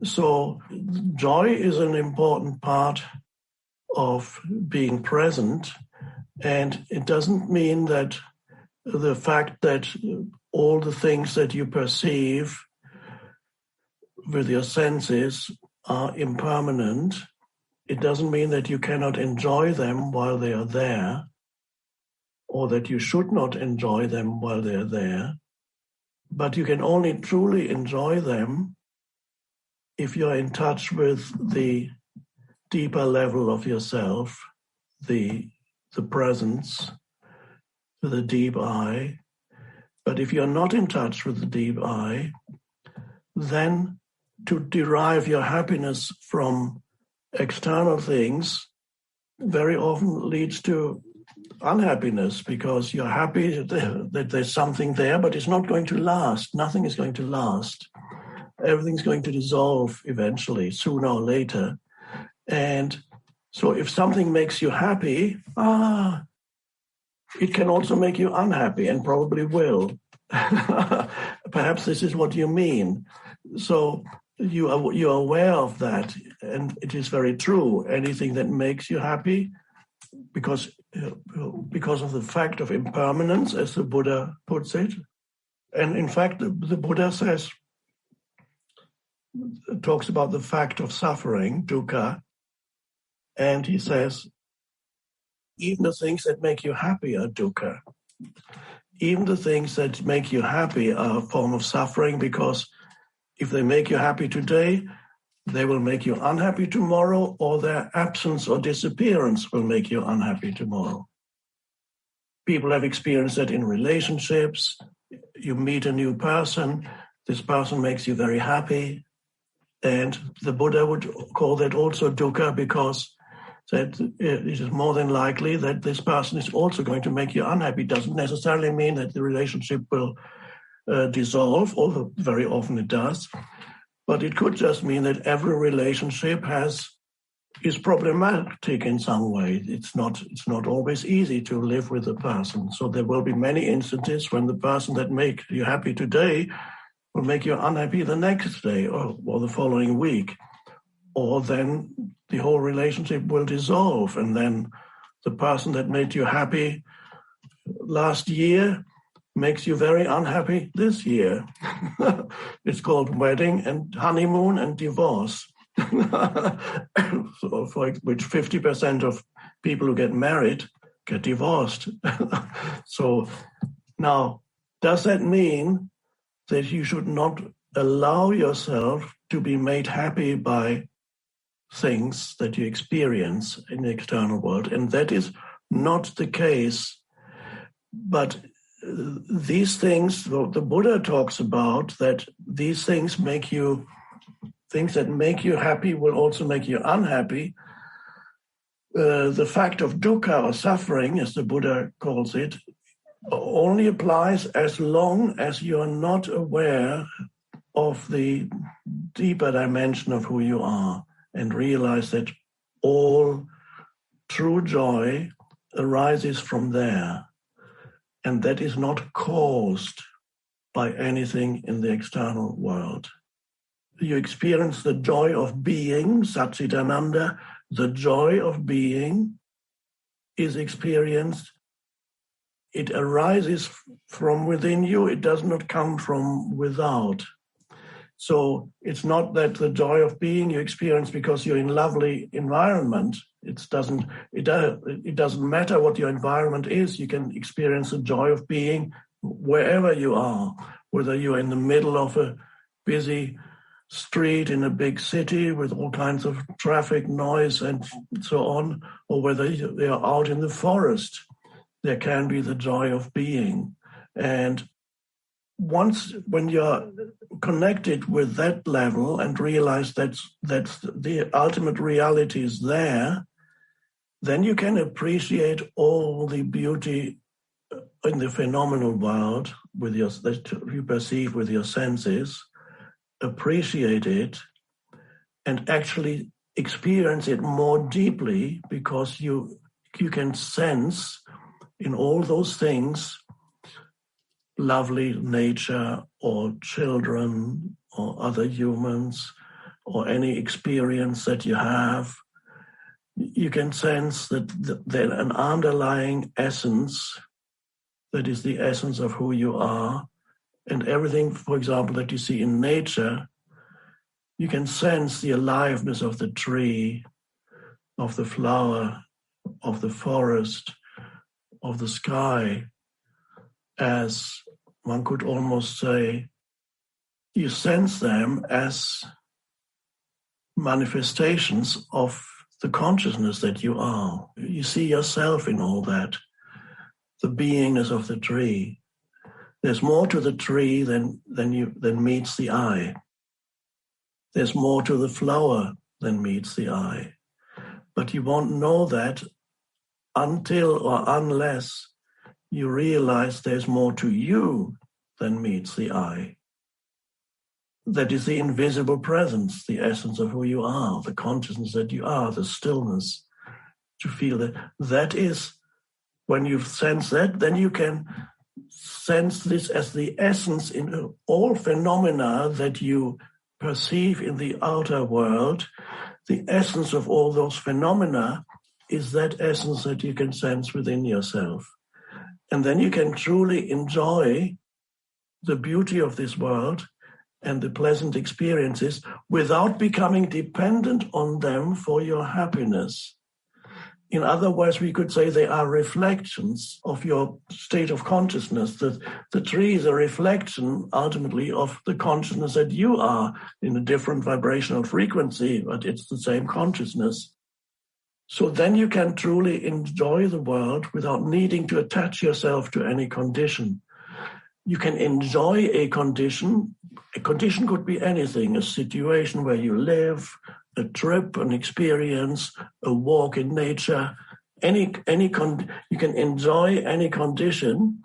So joy is an important part of being present, and it doesn't mean that the fact that all the things that you perceive with your senses are impermanent. It doesn't mean that you cannot enjoy them while they are there, or that you should not enjoy them while they're there. But you can only truly enjoy them if you're in touch with the deeper level of yourself, the presence, the deep I. But if you're not in touch with the deep I, then to derive your happiness from external things very often leads to unhappiness, because you're happy that there's something there, but it's not going to last. Nothing is going to last. Everything's going to dissolve eventually, sooner or later. And so if something makes you happy, it can also make you unhappy, and probably will. Perhaps this is what you mean. So you're aware of that, and it is very true. Anything that makes you happy, because of the fact of impermanence, as the Buddha puts it. And in fact, the Buddha talks about the fact of suffering, dukkha, and he says, even the things that make you happy are dukkha. Even the things that make you happy are a form of suffering, because if they make you happy today, they will make you unhappy tomorrow, or their absence or disappearance will make you unhappy tomorrow. People have experienced that in relationships. You meet a new person, this person makes you very happy, and the Buddha would call that also dukkha, because that it is more than likely that this person is also going to make you unhappy. It doesn't necessarily mean that the relationship will dissolve, although very often it does. But it could just mean that every relationship is problematic in some way. It's not always easy to live with a person. So there will be many instances when the person that makes you happy today will make you unhappy the next day or the following week. Or then the whole relationship will dissolve, and then the person that made you happy last year makes you very unhappy this year. It's called wedding and honeymoon and divorce. So for which 50% of people who get married get divorced. So now, does that mean that you should not allow yourself to be made happy by things that you experience in the external world? And that is not the case. But these things, the Buddha talks about, that these things that make you happy will also make you unhappy. The fact of dukkha, or suffering, as the Buddha calls it, only applies as long as you are not aware of the deeper dimension of who you are, and realize that all true joy arises from there, and that is not caused by anything in the external world. You experience the joy of being, Satchitananda. The joy of being is experienced. It arises from within you. It does not come from without. So it's not that the joy of being you experience because you're in lovely environment. It doesn't matter what your environment is. You can experience the joy of being wherever you are, whether you're in the middle of a busy street in a big city with all kinds of traffic noise and so on, or whether you're out in the forest. There can be the joy of being. And when you're connected with that level and realize that's the ultimate reality is there, then you can appreciate all the beauty in the phenomenal world that you perceive with your senses, appreciate it, and actually experience it more deeply, because you can sense in all those things, lovely nature or children or other humans or any experience that you have, you can sense that there's an underlying essence that is the essence of who you are. And everything, for example, that you see in nature, you can sense the aliveness of the tree, of the flower, of the forest, of the sky, as one could almost say, you sense them as manifestations of the consciousness that you are. You see yourself in all that, the beingness of the tree. There's more to the tree than meets the eye. There's more to the flower than meets the eye. But you won't know that until or unless you realize there's more to you than meets the eye. That is the invisible presence, the essence of who you are, the consciousness that you are, the stillness, to feel that. That is, when you've sensed that, then you can sense this as the essence in all phenomena that you perceive in the outer world. The essence of all those phenomena is that essence that you can sense within yourself. And then you can truly enjoy the beauty of this world and the pleasant experiences without becoming dependent on them for your happiness. In other words, we could say they are reflections of your state of consciousness, that the tree is a reflection, ultimately, of the consciousness that you are in a different vibrational frequency, but it's the same consciousness. So then you can truly enjoy the world without needing to attach yourself to any condition. You can enjoy a condition. A condition could be anything, a situation where you live, a trip, an experience, a walk in nature. You can enjoy any condition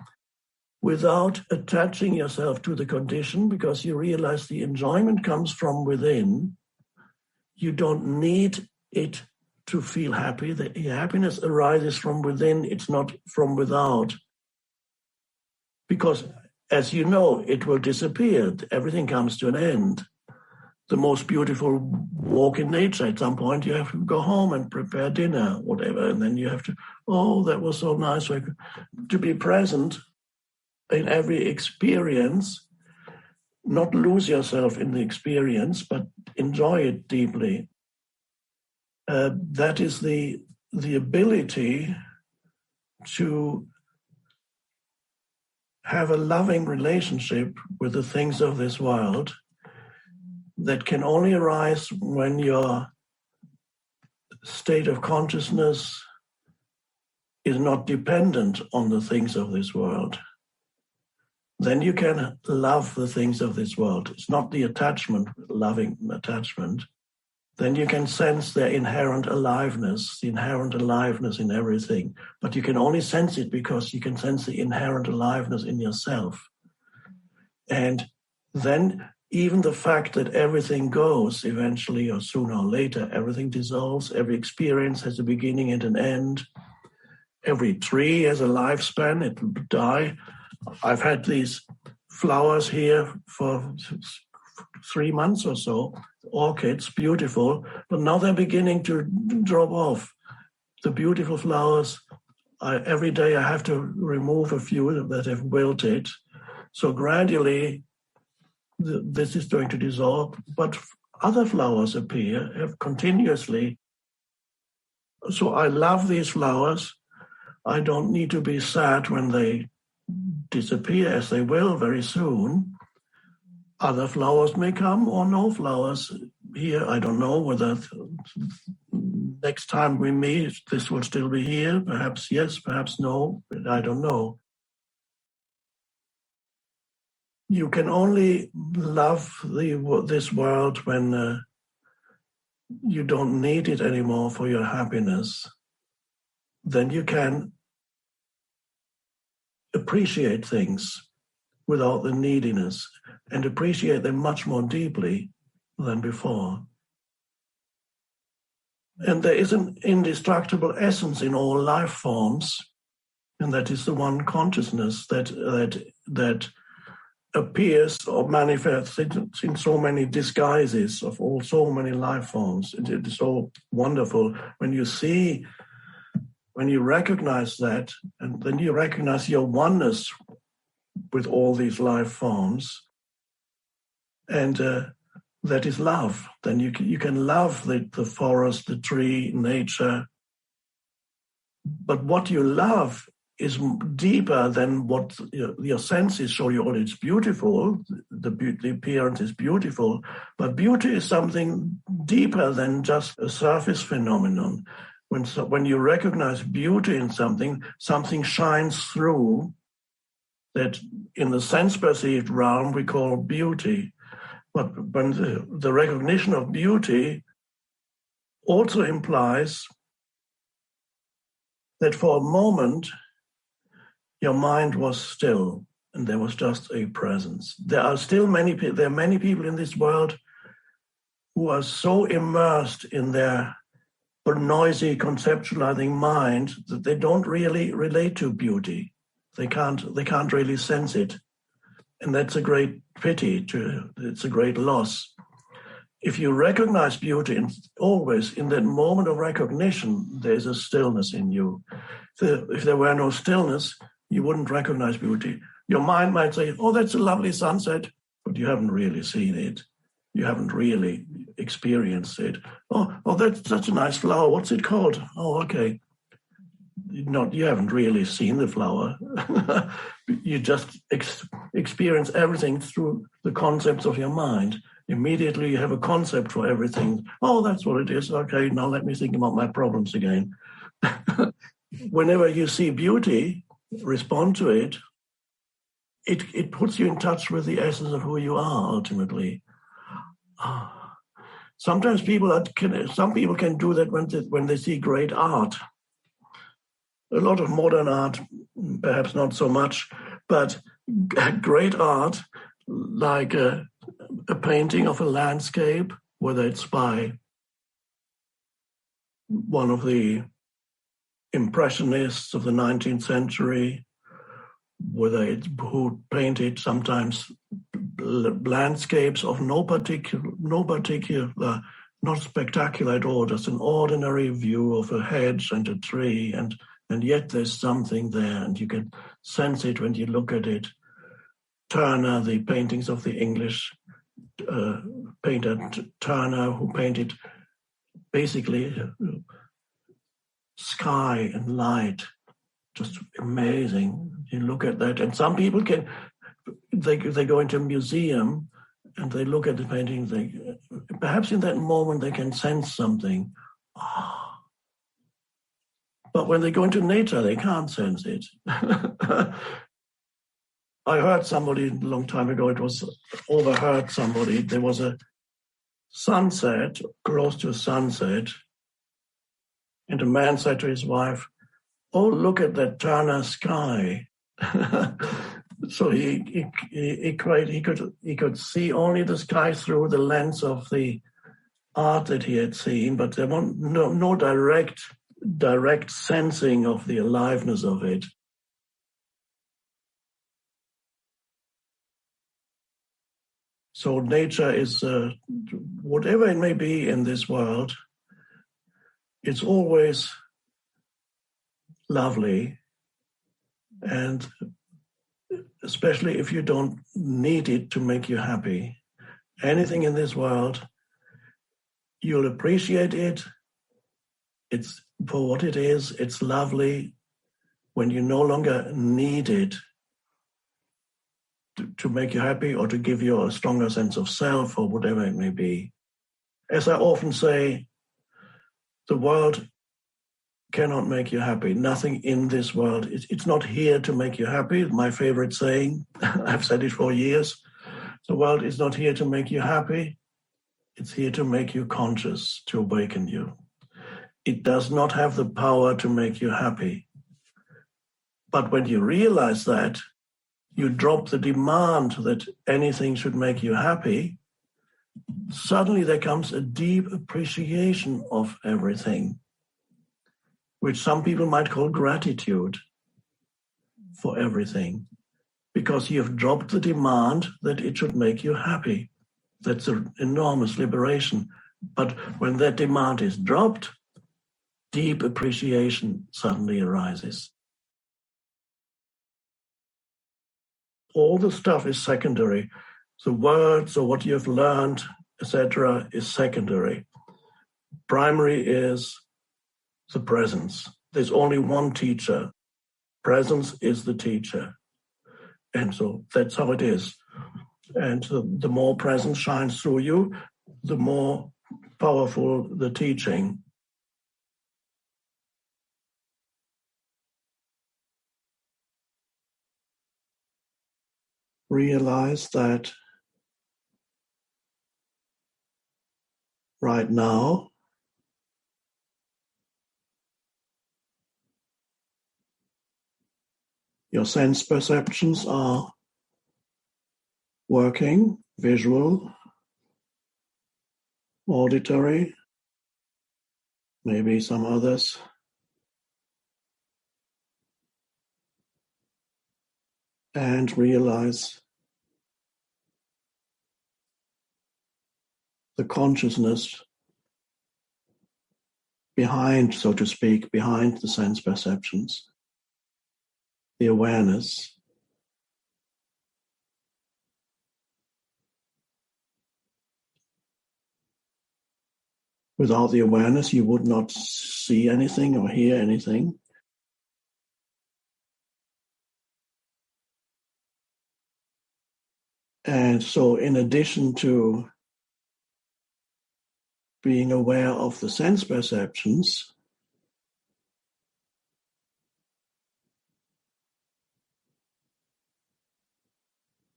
without attaching yourself to the condition, because you realize the enjoyment comes from within. You don't need it to feel happy. The happiness arises from within. It's not from without. Because, as you know, it will disappear. Everything comes to an end. The most beautiful walk in nature, at some point you have to go home and prepare dinner, whatever, and then you have to, that was so nice. To be present in every experience, not lose yourself in the experience, but enjoy it deeply. That is the ability to have a loving relationship with the things of this world that can only arise when your state of consciousness is not dependent on the things of this world. Then you can love the things of this world. It's not the attachment, loving attachment. Then you can sense their inherent aliveness, the inherent aliveness in everything. But you can only sense it because you can sense the inherent aliveness in yourself. And then even the fact that everything goes eventually, or sooner or later, everything dissolves, every experience has a beginning and an end. Every tree has a lifespan, it will die. I've had these flowers here for 3 months or so, orchids, beautiful, but now they're beginning to drop off. The beautiful flowers, every day I have to remove a few that have wilted. So gradually, this is going to dissolve, but other flowers appear continuously. So I love these flowers. I don't need to be sad when they disappear, as they will very soon. Other flowers may come, or no flowers here. I don't know whether next time we meet, this will still be here. Perhaps yes, perhaps no. I don't know. You can only love this world when you don't need it anymore for your happiness. Then you can appreciate things without the neediness and appreciate them much more deeply than before. And there is an indestructible essence in all life forms, and that is the one consciousness that appears or manifests in so many disguises of so many life forms. It is so wonderful when you recognize that, and then you recognize your oneness with all these life forms, and that is love. Then you can love the forest, the tree, nature. But what you love is deeper than what your senses show you. Oh, it's beautiful. The appearance is beautiful. But beauty is something deeper than just a surface phenomenon. When you recognize beauty in something, something shines through that in the sense-perceived realm we call beauty. But when the recognition of beauty also implies that for a moment, your mind was still, and there was just a presence. There are many people in this world who are so immersed in their noisy conceptualizing mind that they don't really relate to beauty. They can't really sense it. And that's a great pity, it's a great loss. If you recognize beauty, and always in that moment of recognition, there's a stillness in you. If there were no stillness, you wouldn't recognize beauty. Your mind might say, oh, that's a lovely sunset, but you haven't really seen it. You haven't really experienced it. Oh, that's such a nice flower. What's it called? Oh, okay. You haven't really seen the flower. You just experience everything through the concepts of your mind. Immediately you have a concept for everything. Oh, that's what it is. Okay, now let me think about my problems again. Whenever you see beauty, respond to it, it puts you in touch with the essence of who you are ultimately. Sometimes some people can do that when they see great art. A lot of modern art, perhaps not so much, but great art, like a painting of a landscape, whether it's by one of the Impressionists of the 19th century, whether it's who painted sometimes landscapes of no particular, not spectacular at all, just an ordinary view of a hedge and a tree, and yet there's something there, and you can sense it when you look at it. Turner, the paintings of the English painter Turner, who painted basically sky and light, just amazing. You look at that, and some people they go into a museum and they look at the paintings. Perhaps in that moment they can sense something. But when they go into nature, they can't sense it. I heard somebody a long time ago, overheard somebody, there was a sunset, close to a sunset, and a man said to his wife, oh, look at that Turner sky. So he could see only the sky through the lens of the art that he had seen, but there was no direct sensing of the aliveness of it. So nature is, whatever it may be in this world, it's always lovely, and especially if you don't need it to make you happy. Anything in this world, you'll appreciate it. It's for what it is. It's lovely when you no longer need it to make you happy or to give you a stronger sense of self or whatever it may be. As I often say, the world cannot make you happy. Nothing in this world. It's not here to make you happy. My favorite saying, I've said it for years. The world is not here to make you happy. It's here to make you conscious, to awaken you. It does not have the power to make you happy. But when you realize that, you drop the demand that anything should make you happy, suddenly there comes a deep appreciation of everything, which some people might call gratitude for everything. because you have dropped the demand that it should make you happy. That's an enormous liberation. But when that demand is dropped, deep appreciation suddenly arises. All the stuff is secondary. The words or what you've learned, etc., is secondary. Primary is the presence. There's only one teacher. Presence is the teacher. And so that's how it is. And the more presence shines through you, the more powerful the teaching. Realize that right now, your sense perceptions are working, visual, auditory, maybe some others. And realize the consciousness behind, so to speak, behind the sense perceptions, the awareness. Without the awareness, you would not see anything or hear anything. And so in addition to being aware of the sense perceptions,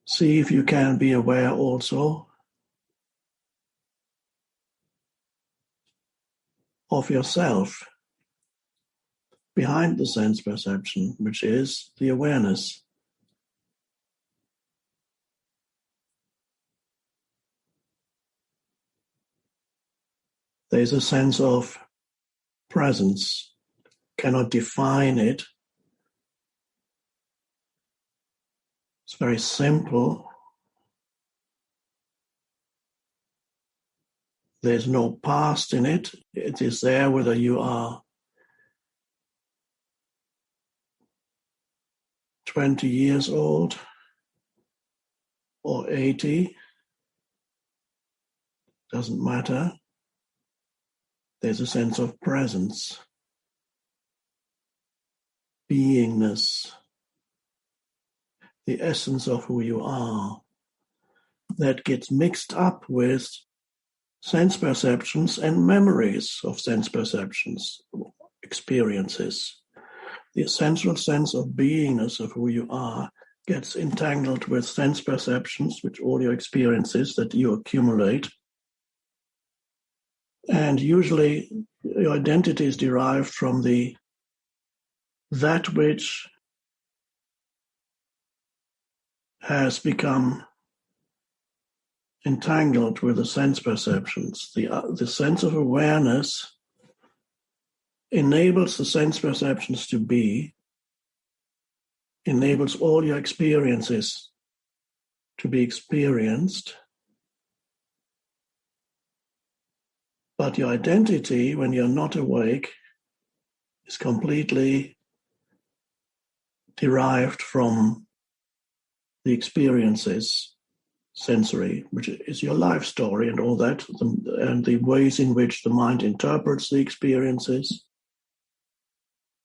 see if you can be aware also of yourself behind the sense perception, which is the awareness. There's a sense of presence. Cannot define it. It's very simple. There's no past in it. It is there whether you are 20 years old or 80. Doesn't matter. There's a sense of presence, beingness, the essence of who you are, that gets mixed up with sense perceptions and memories of sense perceptions, experiences. The essential sense of beingness of who you are gets entangled with sense perceptions, which all your experiences that you accumulate. And usually your identity is derived from that which has become entangled with the sense perceptions. The sense of awareness enables the sense perceptions to be, enables all your experiences to be experienced. But your identity, when you're not awake, is completely derived from the experiences, sensory, which is your life story and all that, and the ways in which the mind interprets the experiences.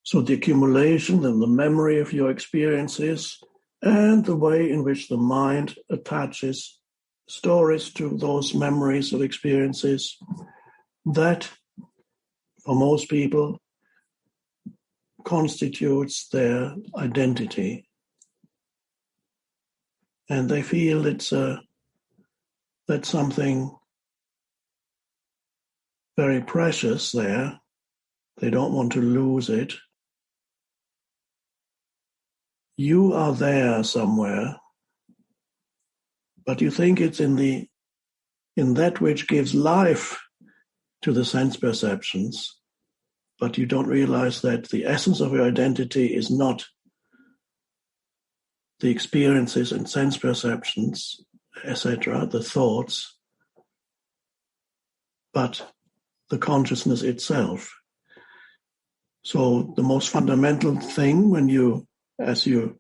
So the accumulation and the memory of your experiences and the way in which the mind attaches stories to those memories of experiences, that, for most people, constitutes their identity. And they feel that's something very precious there. They don't want to lose it. You are there somewhere, but you think it's in that which gives life to the sense perceptions, but you don't realize that the essence of your identity is not the experiences and sense perceptions, etc., the thoughts, but the consciousness itself. So the most fundamental thing as you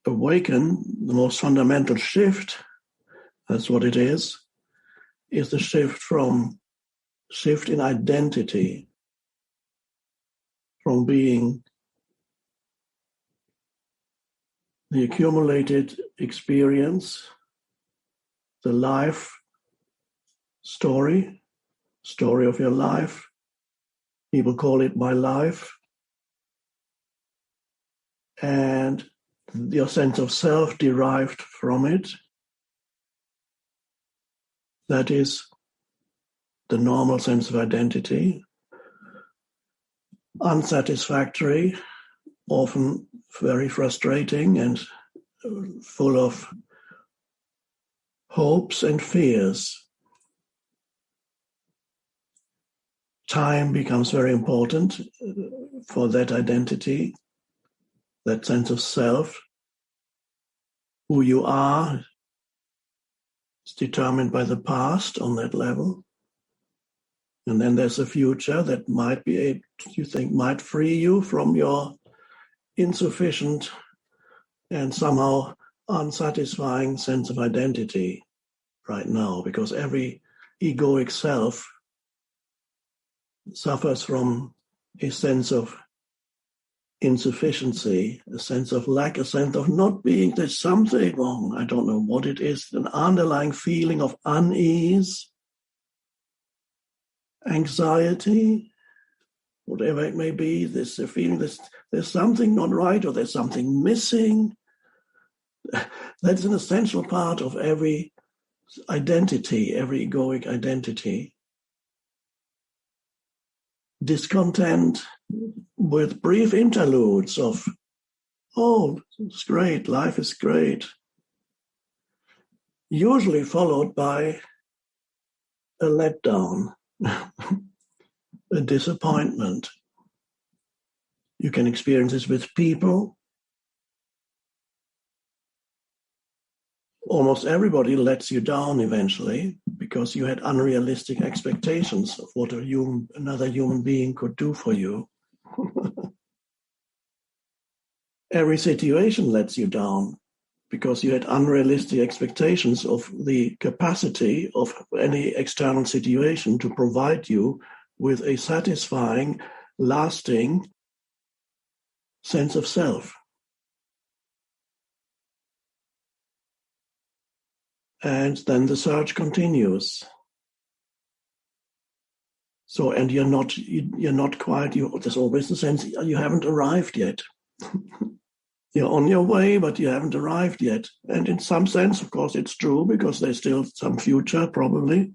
awaken, the most fundamental shift, that's what it is the shift in identity, from being the accumulated experience, the life story of your life. People call it my life. And your sense of self derived from it. That is the normal sense of identity. Unsatisfactory, often very frustrating and full of hopes and fears. Time becomes very important for that identity, that sense of self. Who you are is determined by the past on that level. And then there's a future that might free you from your insufficient and somehow unsatisfying sense of identity right now, because every egoic self suffers from a sense of insufficiency, a sense of lack, a sense of not being, there's something wrong, I don't know what it is, an underlying feeling of unease, anxiety, whatever it may be. There's a feeling there's something not right, or there's something missing. That's an essential part of every identity, every egoic identity. Discontent with brief interludes of, oh, it's great, life is great, usually followed by a letdown, a disappointment. You can experience this with people. Almost everybody lets you down eventually because you had unrealistic expectations of what another human being could do for you. Every situation lets you down because you had unrealistic expectations of the capacity of any external situation to provide you with a satisfying, lasting sense of self. And then the search continues. So, and you're not quite, there's always the sense you haven't arrived yet. You're on your way, but you haven't arrived yet. And in some sense, of course, it's true, because there's still some future, probably.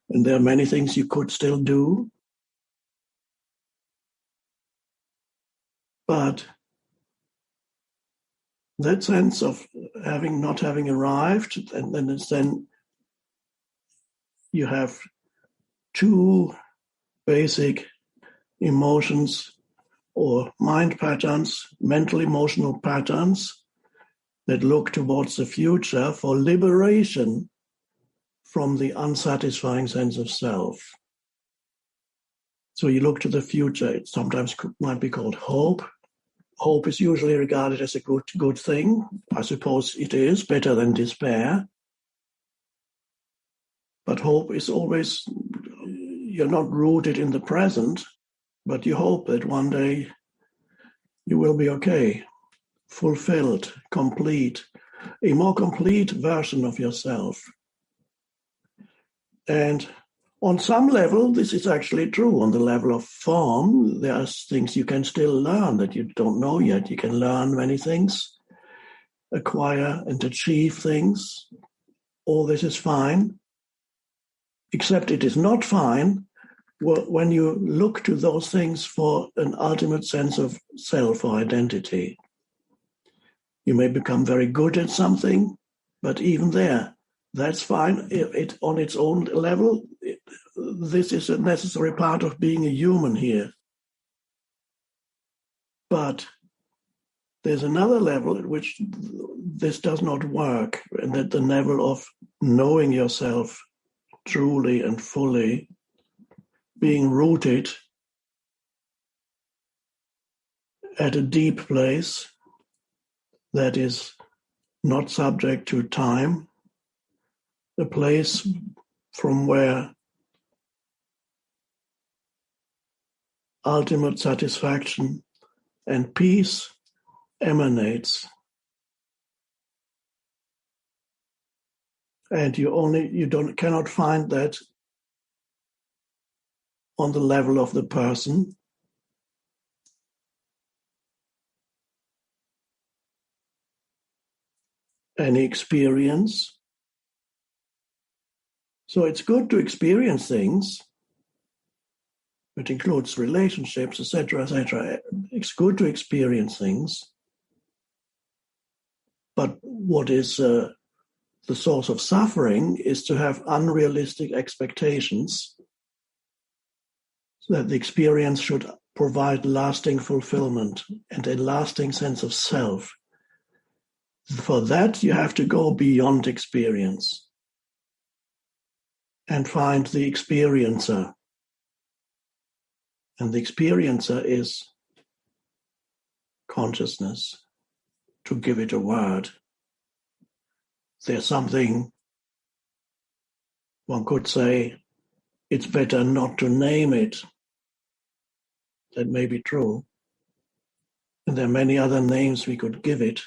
And there are many things you could still do. But that sense of not having arrived, and then you have two basic emotions or mind patterns, mental emotional patterns that look towards the future for liberation from the unsatisfying sense of self. So you look to the future. It sometimes might be called hope. Hope is usually regarded as a good thing. I suppose it is better than despair. But hope is always, you're not rooted in the present, but you hope that one day you will be okay, fulfilled, complete, a more complete version of yourself. And on some level, this is actually true. On the level of form, there are things you can still learn that you don't know yet. You can learn many things, acquire and achieve things. All this is fine, except it is not fine when you look to those things for an ultimate sense of self or identity. You may become very good at something, but even there, that's fine. It on its own level, this is a necessary part of being a human here. But there's another level at which this does not work, and at the level of knowing yourself truly and fully, being rooted at a deep place that is not subject to time, a place from where ultimate satisfaction and peace emanates. And cannot find that on the level of the person. Any experience. So it's good to experience things, which includes relationships, etc., etc. It's good to experience things. But what is the source of suffering is to have unrealistic expectations that the experience should provide lasting fulfillment and a lasting sense of self. For that, you have to go beyond experience and find the experiencer. And the experiencer is consciousness, to give it a word. There's something, one could say, it's better not to name it. That may be true. And there are many other names we could give it.